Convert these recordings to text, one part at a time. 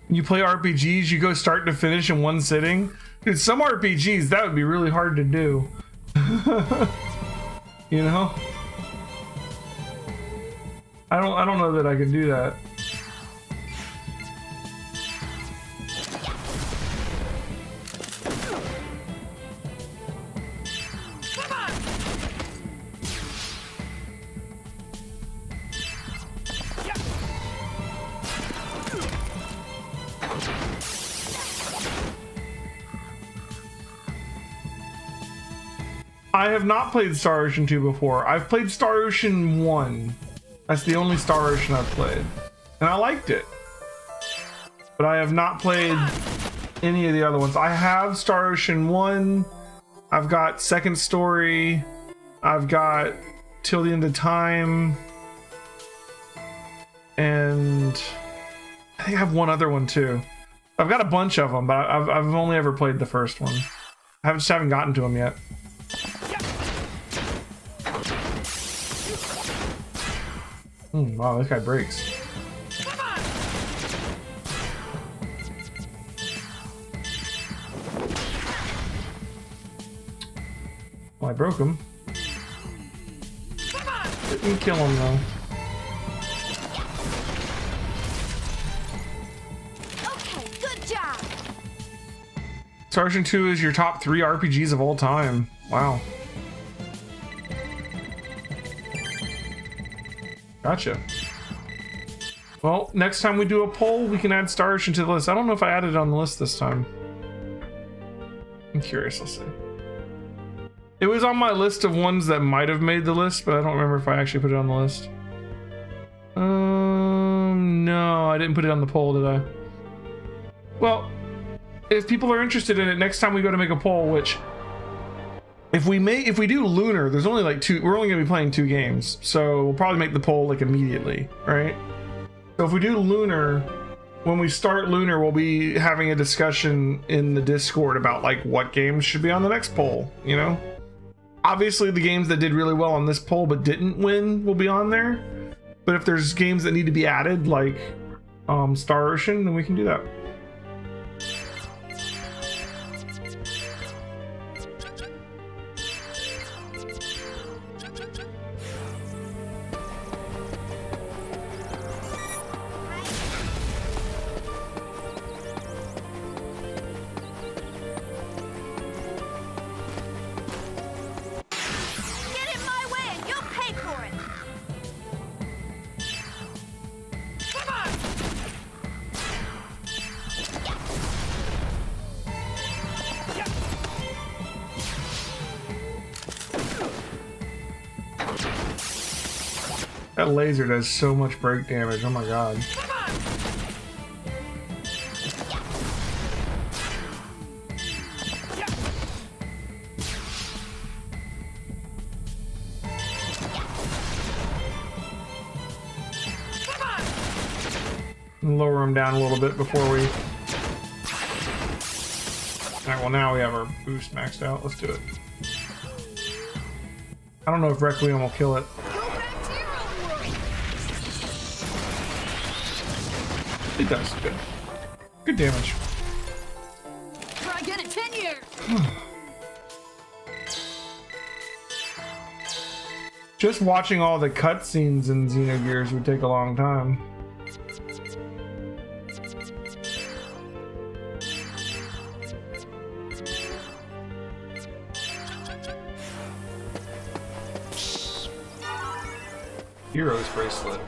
You play RPGs, you go start to finish in one sitting. Dude, some RPGs, that would be really hard to do. You know? I don't know that I could do that. I have not played Star Ocean 2 before. I've played Star Ocean 1. That's the only Star Ocean I've played. And I liked it. But I have not played any of the other ones. I have Star Ocean 1. I've got Second Story. I've got Till the End of Time. And I think I have one other one too. I've got a bunch of them, but I've only ever played the first one. I just haven't gotten to them yet. Wow, this guy breaks. Well, I broke him. Didn't kill him though. Okay, good job. Star Ocean 2 is your top 3 RPGs of all time. Wow. Gotcha. Well, next time we do a poll, we can add Star Ocean to the list. I don't know if I added it on the list this time. I'm curious, let's see. It was on my list of ones that might have made the list, but I don't remember if I actually put it on the list. No, I didn't put it on the poll, did I? Well, if people are interested in it, next time we go to make a poll, which if we do Lunar, there's only like 2, we're only gonna be playing 2 games, so we'll probably make the poll like immediately, right? So if we do Lunar, when we start Lunar, we'll be having a discussion in the Discord about like what games should be on the next poll, you know? Obviously the games that did really well on this poll but didn't win will be on there, but if there's games that need to be added like Star Ocean, then we can do that. That laser does so much break damage, oh my god. Lower him down a little bit before we... Alright, well now we have our boost maxed out, let's do it. I don't know if Requiem will kill it. It does. Good. Good damage. Try again in 10 years. Just watching all the cutscenes in Xenogears would take a long time. Hero's bracelet.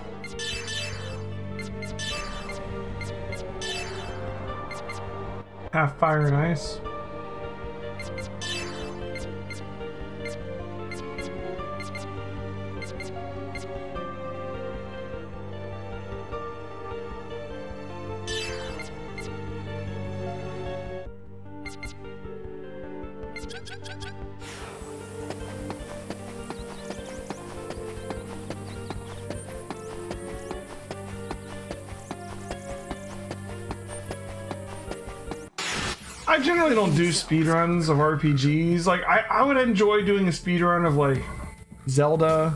Half fire and ice. I generally don't do speedruns of RPGs. Like, I would enjoy doing a speedrun of, like, Zelda,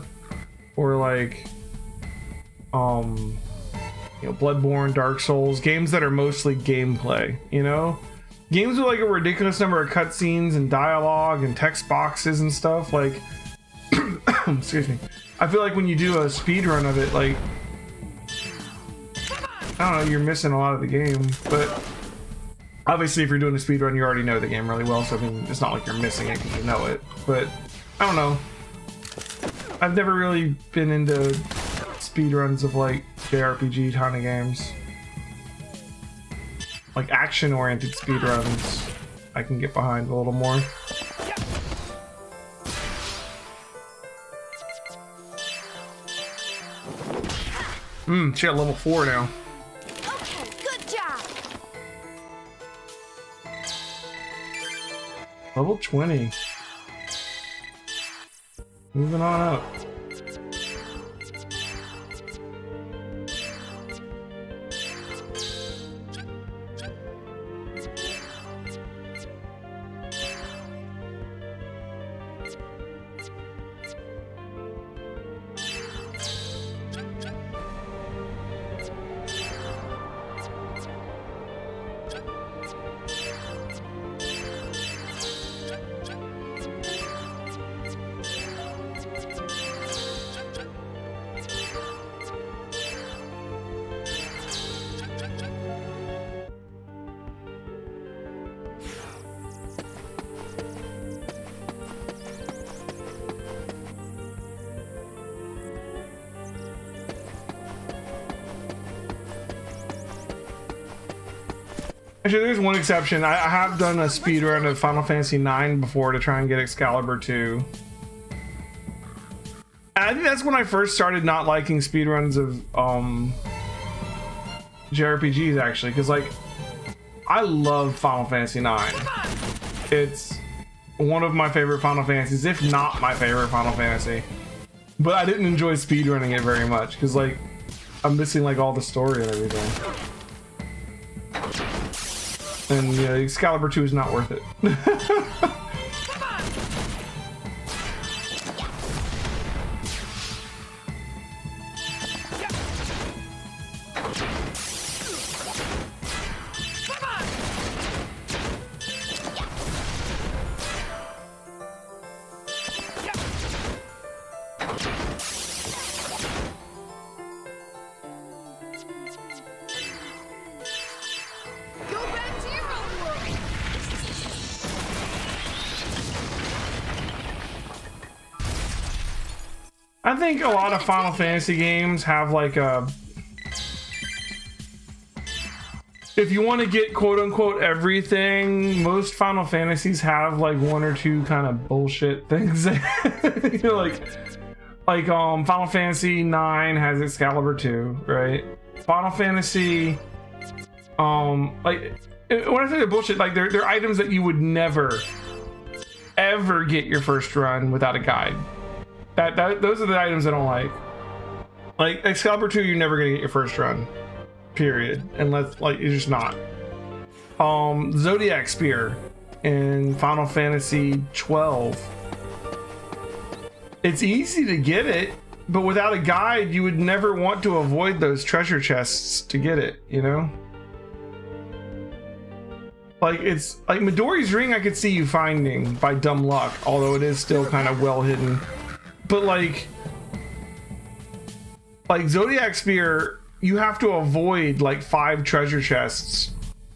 or, like you know, Bloodborne, Dark Souls, games that are mostly gameplay, you know? Games with like a ridiculous number of cutscenes and dialogue and text boxes and stuff, like, excuse me. I feel like when you do a speed run of it, like, I don't know, you're missing a lot of the game. But obviously if you're doing a speed run, you already know the game really well, so I mean, it's not like you're missing it because you know it. But I don't know. I've never really been into speed runs of like JRPG kind of games. Like action-oriented speedruns, I can get behind a little more. She got level 4 now. Okay, good job. Level 20. Moving on up. Actually, there's one exception. I have done a speedrun of Final Fantasy IX before to try and get Excalibur 2. And I think that's when I first started not liking speedruns of JRPGs, actually, because like I love Final Fantasy IX. It's one of my favorite Final Fantasies, if not my favorite Final Fantasy. But I didn't enjoy speedrunning it very much because like I'm missing like all the story and everything. And yeah, Excalibur 2 is not worth it. I think a lot of Final Fantasy games have like a... If you want to get quote-unquote everything, most Final Fantasies have like one or two kind of bullshit things. You know, like Final Fantasy IX has Excalibur 2, right? Final Fantasy, like when I say the bullshit, like they're items that you would never, ever get your first run without a guide. Those are the items I don't like. Like Excalibur 2, you're never gonna get your first run, period, unless like you're just not. Zodiac Spear in Final Fantasy 12. It's easy to get it, but without a guide, you would never want to avoid those treasure chests to get it, you know? Like it's like Midori's ring I could see you finding by dumb luck, although it is still kind of well hidden. But like Zodiac Spear, you have to avoid like 5 treasure chests,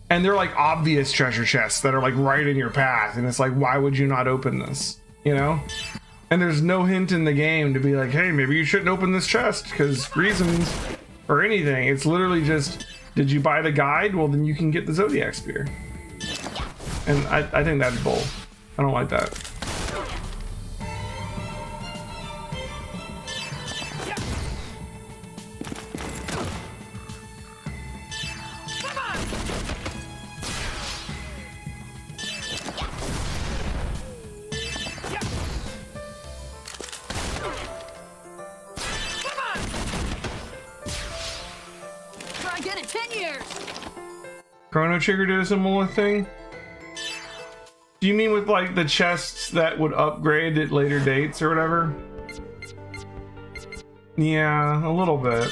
and they're like obvious treasure chests that are like right in your path, and it's like, why would you not open this, you know? And there's no hint in the game to be like, hey, maybe you shouldn't open this chest because reasons or anything. It's literally just, did you buy the guide? Well, then you can get the Zodiac Spear. And I think that's bull. I don't like that. Chrono Trigger did a similar thing? Do you mean with like the chests that would upgrade at later dates or whatever? Yeah, a little bit.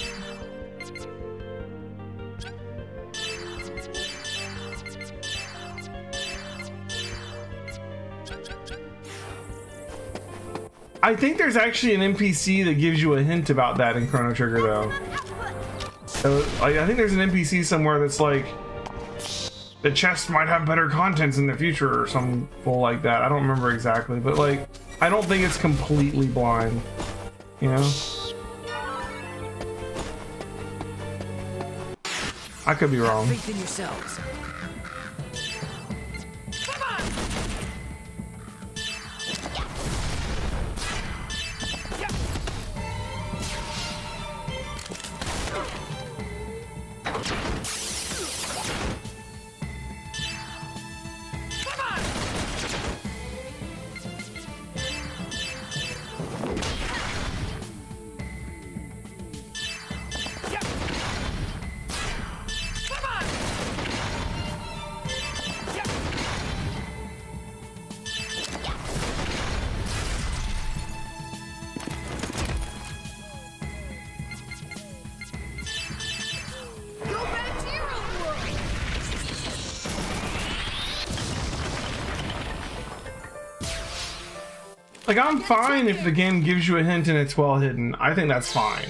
I think there's actually an NPC that gives you a hint about that in Chrono Trigger, though. So, like, I think there's an NPC somewhere that's like, the chest might have better contents in the future or some bull like that. I don't remember exactly, but like, I don't think it's completely blind, you know? I could be wrong. Faith in yourselves. Like, I'm fine if the game gives you a hint and it's well hidden. I think that's fine.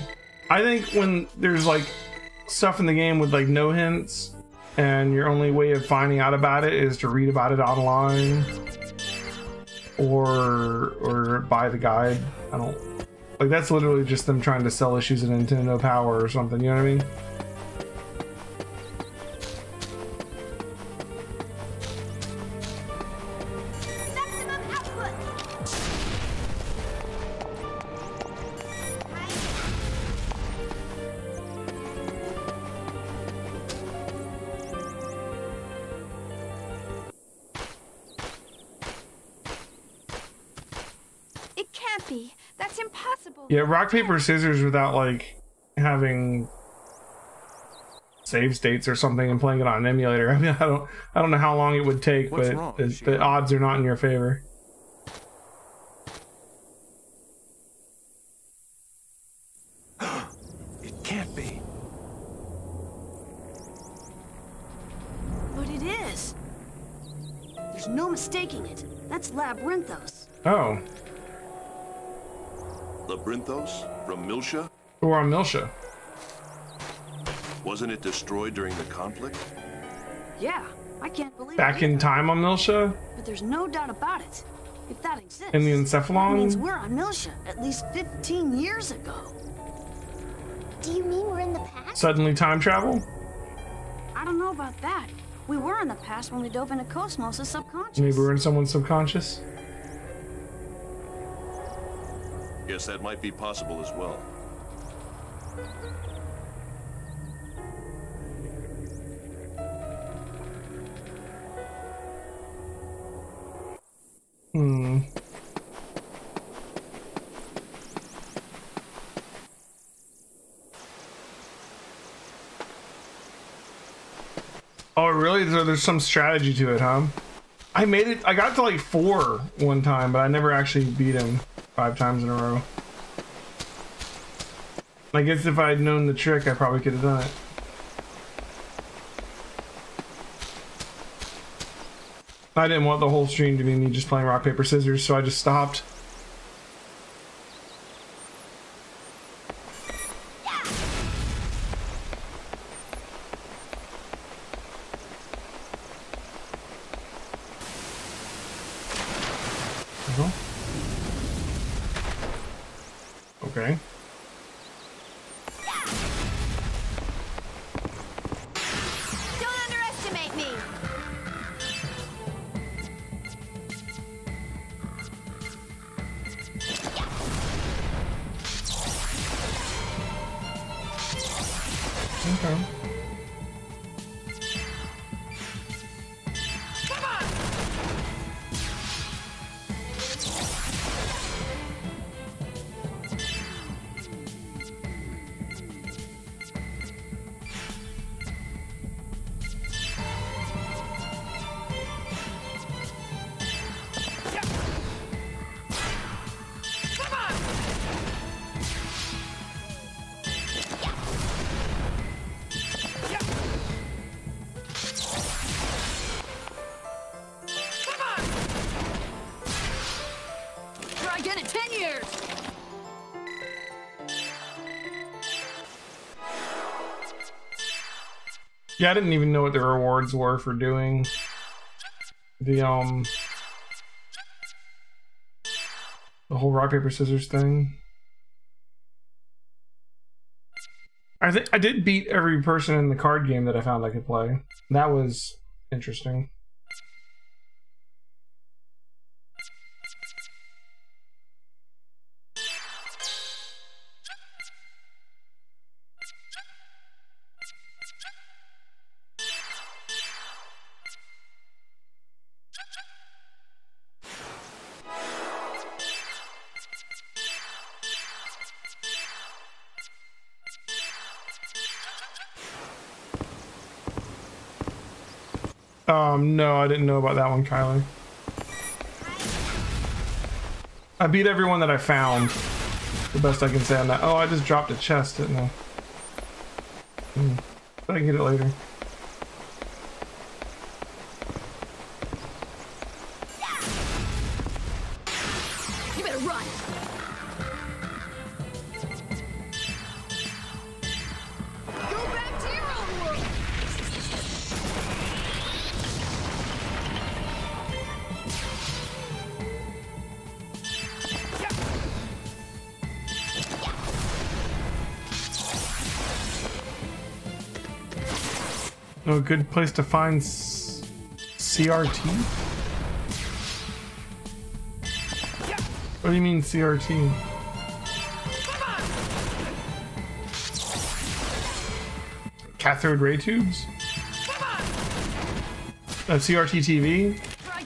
I think when there's like stuff in the game with like no hints and your only way of finding out about it is to read about it online or buy the guide. I don't like, that's literally just them trying to sell issues of Nintendo Power or something, you know what I mean? That's impossible. Yeah, rock, paper, scissors without like having save states or something and playing it on an emulator. I mean, I don't know how long it would take, What's but wrong? the odds are not in your favor. It can't be. But it is. There's no mistaking it. That's Labyrinthos. Oh, Labyrinthos from Miltia? we're on Miltia. Wasn't it destroyed during the conflict? Yeah, I can't believe Back it. in time on Miltia? But there's no doubt about it. If that exists, In the that means Encephalon? we're on Miltia at least 15 years ago. Do you mean we're in the past? Suddenly time travel? I don't know about that. We were in the past when we dove into Cosmos' subconscious. Maybe we're in someone's subconscious? Guess that might be possible as well. Hmm. Oh, really? So there's some strategy to it, huh? I made it. I got to like 4 one time, but I never actually beat him 5 times in a row. I guess if I had known the trick, I probably could have done it. I didn't want the whole stream to be me just playing rock, paper, scissors, so I just stopped. Okay. Don't underestimate me. Okay. 10 years. Yeah, I didn't even know what the rewards were for doing the whole rock paper scissors thing. I think I did beat every person in the card game that I found I could play. That was interesting. No, I didn't know about that one, Kylie. I beat everyone that I found. The best I can say on that. Oh, I just dropped a chest, didn't I? But I can get it later. You better run. Go back to your own world. Oh, a good place to find CRT? What do you mean CRT? Cathode ray tubes? A CRT TV?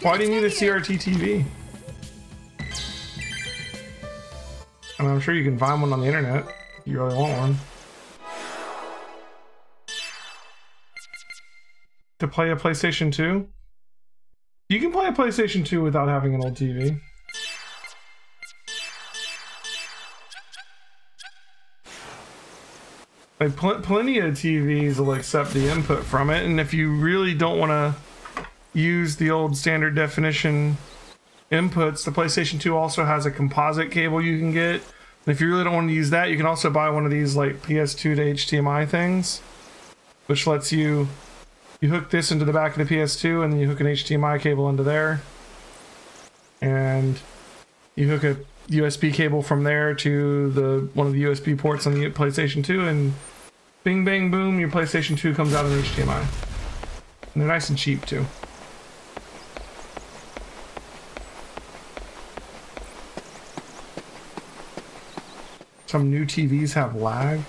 Why do you need a CRT TV? I mean, I'm sure you can find one on the internet if you really want one. To play a PlayStation 2? You can play a PlayStation 2 without having an old TV. Like plenty of TVs will accept the input from it, and if you really don't want to use the old standard definition inputs, the PlayStation 2 also has a composite cable you can get. And if you really don't want to use that, you can also buy one of these like PS2 to HDMI things, which lets you hook this into the back of the PS2 and then you hook an HDMI cable into there, and you hook a USB cable from there to one of the USB ports on the PlayStation 2, and bing bang boom, your PlayStation 2 comes out in HDMI. And they're nice and cheap too. Some new TVs have lag.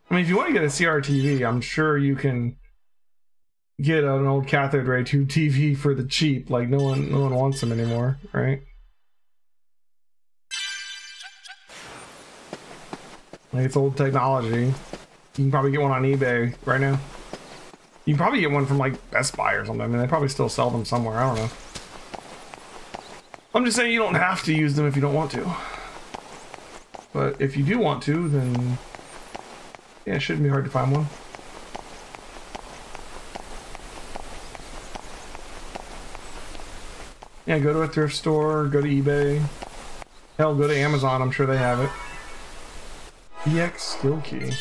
I mean, if you want to get a CRTV, I'm sure you can get an old cathode ray tube TV for the cheap. Like no one wants them anymore, right? Like, it's old technology. You can probably get one on eBay right now. You can probably get one from like Best Buy or something. I mean, they probably still sell them somewhere. I don't know. I'm just saying you don't have to use them if you don't want to. But if you do want to, then yeah, it shouldn't be hard to find one. Yeah, go to a thrift store, go to eBay. Hell, go to Amazon, I'm sure they have it. EX skill key.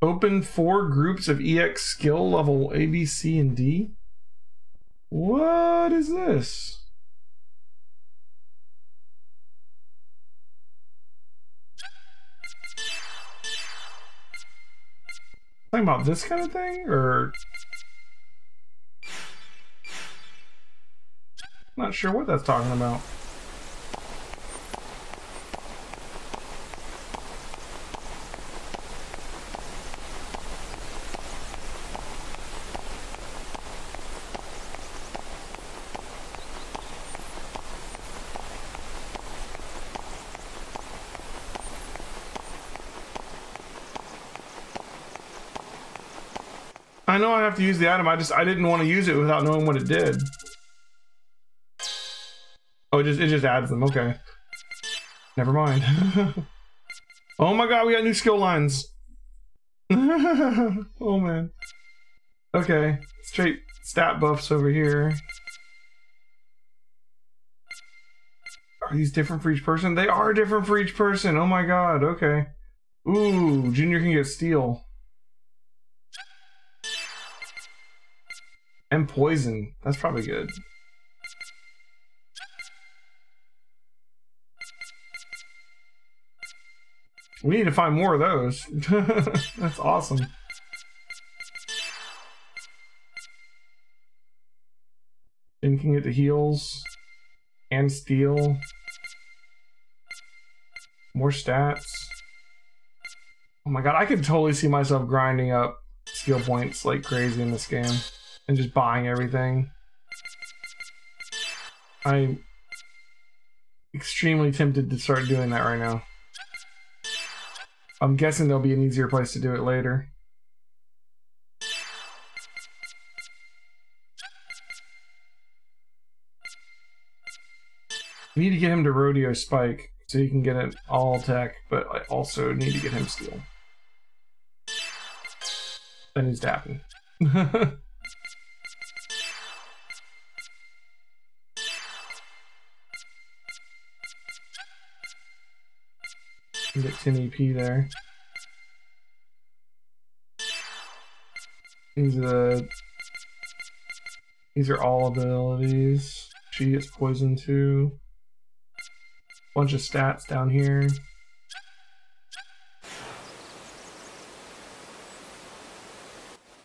Open 4 groups of EX skill level A, B, C, and D? What is this? Talking about this kind of thing, or not sure what that's talking about. I know I have to use the item, I didn't want to use it without knowing what it did. Oh, it just adds them, okay. Never mind. Oh my god, we got new skill lines. Oh man. Okay, straight stat buffs over here. Are these different for each person? They are different for each person. Oh my god, okay. Ooh, Junior can get steel. And poison. That's probably good. We need to find more of those. That's awesome. Then you can get the heals and steel. More stats. Oh my god, I could totally see myself grinding up skill points like crazy in this game and just buying everything. I'm extremely tempted to start doing that right now. I'm guessing there'll be an easier place to do it later. We need to get him to Rodeo Spike so you can get it all tech, but I also need to get him steel. That needs to happen. Get 10 EP there. These are all abilities. She gets poison too. Bunch of stats down here.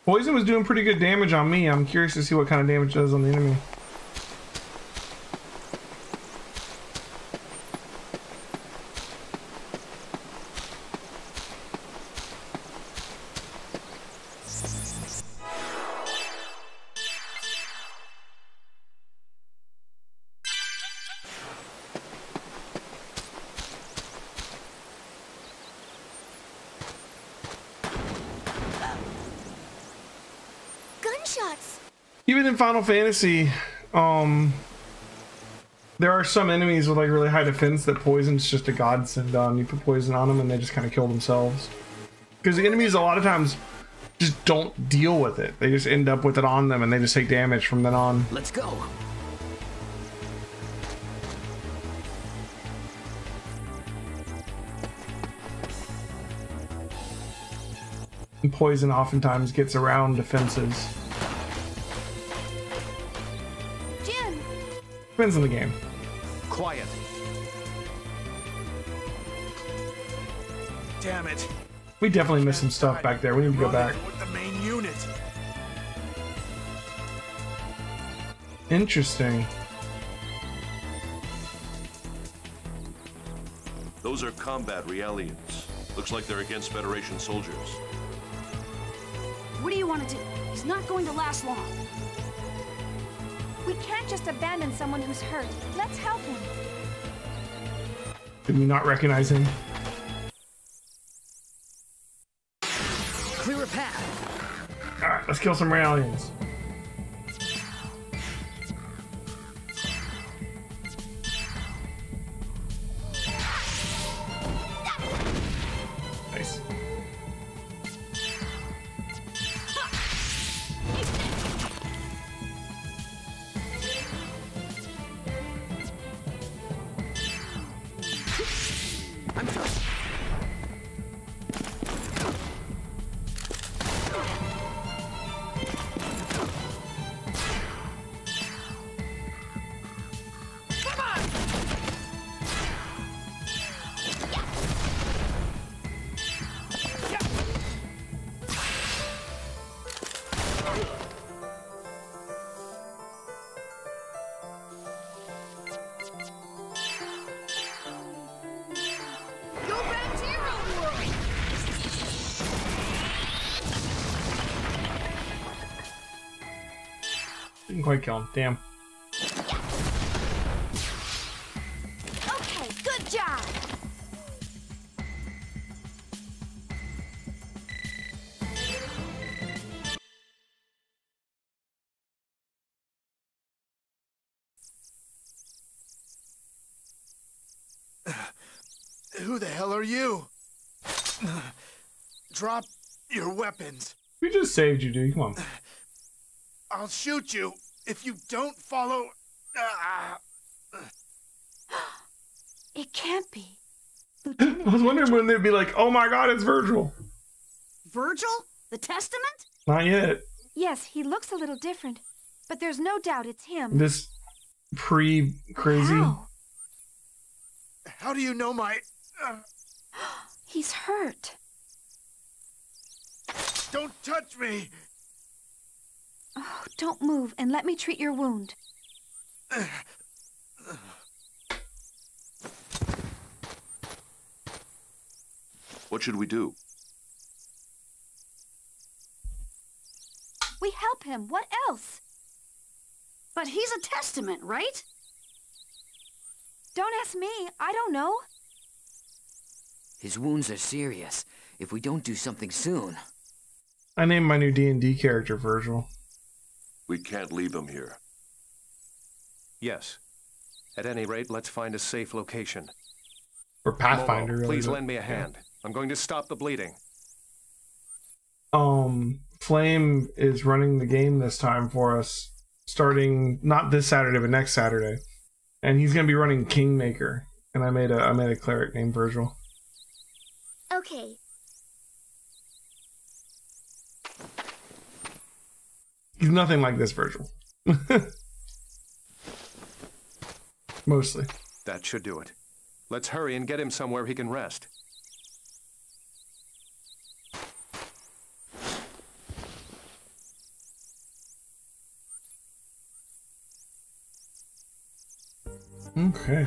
Poison was doing pretty good damage on me. I'm curious to see what kind of damage it does on the enemy. Even in Final Fantasy, there are some enemies with like really high defense that poison's just a godsend on. You put poison on them and they just kind of kill themselves. Because the enemies a lot of times just don't deal with it. They just end up with it on them and they just take damage from then on. Let's go. And poison oftentimes gets around defenses. Depends on the game. Quiet. Damn it. We definitely missed some stuff back there. We need to go back. With the main unit. Interesting. Those are combat realians. Looks like they're against Federation soldiers. What do you want to do? He's not going to last long. We can't just abandon someone who's hurt. Let's help him. Did we not recognize him? Clear a path. Alright, let's kill some aliens. Nice. Didn't quite kill him. Damn. Okay, good job. Who the hell are you? Drop your weapons. We just saved you, dude. Come on. I'll shoot you if you don't follow. It can't be. I was wondering when they'd be like, oh my god, it's Virgil. Virgil? The Testament? Not yet. Yes, he looks a little different, but there's no doubt it's him. This pre-crazy. How? How do you know my... He's hurt. Don't touch me! Oh, don't move and let me treat your wound. What should we do? We help him. What else? But he's a Testament, right? Don't ask me. I don't know. His wounds are serious. If we don't do something soon... I named my new D&D character Virgil. We can't leave him here. Yes. At any rate, let's find a safe location. Or Pathfinder, Momo, really. please lend me a hand. I'm going to stop the bleeding. Flame is running the game this time for us, starting not this Saturday but next Saturday, and he's gonna be running Kingmaker. And I made a cleric named Virgil. Okay. He's nothing like this Virgil. Mostly. That should do it. Let's hurry and get him somewhere he can rest. Okay.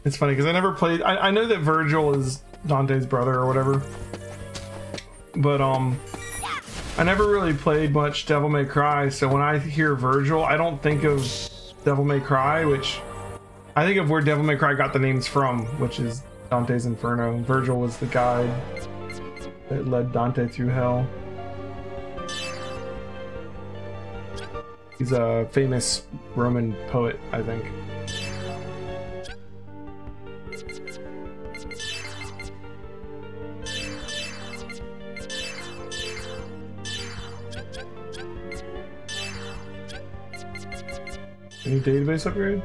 It's funny because I never played. I know that Virgil is Dante's brother or whatever, but I never really played much Devil May Cry. So when I hear Virgil, I don't think of Devil May Cry, which I think of where Devil May Cry got the names from, which is Dante's Inferno. Virgil was the guide that led Dante through hell. He's a famous Roman poet, I think. Any database upgrade?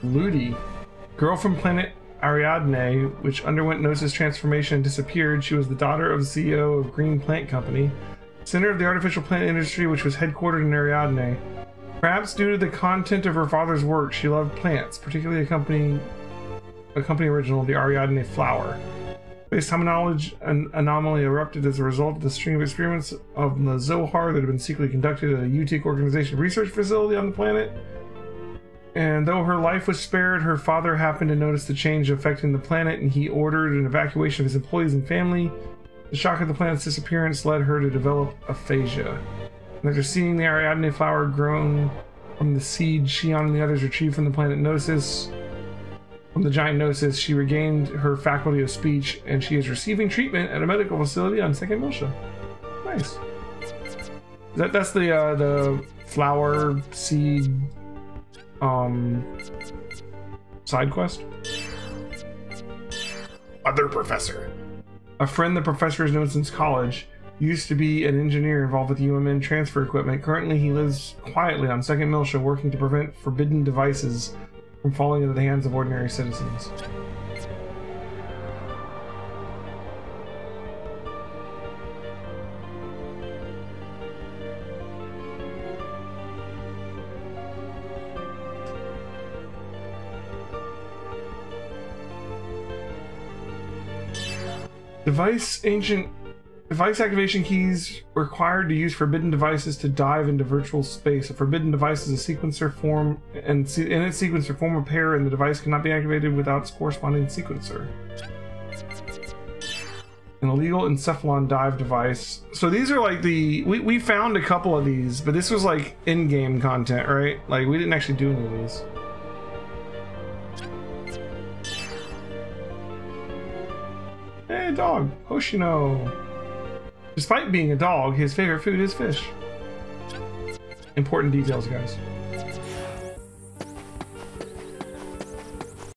Ludi, girl from planet Ariadne, which underwent Gnosis transformation and disappeared. She was the daughter of the CEO of Green Plant Company, center of the artificial plant industry, which was headquartered in Ariadne. Perhaps due to the content of her father's work, she loved plants, particularly a company original, the Ariadne flower. Space-time knowledge, an anomaly erupted as a result of the string of experiments of the Zohar that had been secretly conducted at a UTIC organization research facility on the planet. And though her life was spared, her father happened to notice the change affecting the planet, and he ordered an evacuation of his employees and family. The shock of the planet's disappearance led her to develop aphasia. And after seeing the Ariadne flower grown from the seed Shion and the others retrieved from the planet Gnosis, from the giant Gnosis, she regained her faculty of speech, and she is receiving treatment at a medical facility on Second Miltia. Nice. That's the flower seed side quest. Other professor. A friend the professor has known since college. Used to be an engineer involved with UMN transfer equipment. Currently he lives quietly on Second Miltia, working to prevent forbidden devices from falling into the hands of ordinary citizens. Device activation keys required to use forbidden devices to dive into virtual space. A forbidden device is a sequencer form, and in its sequencer form a pair, and the device cannot be activated without its corresponding sequencer. An illegal encephalon dive device. So these are like we found a couple of these, but this was like in-game content, right? Like we didn't actually do any of these. Hey, dog, Hoshino. Despite being a dog, his favorite food is fish. Important details, guys.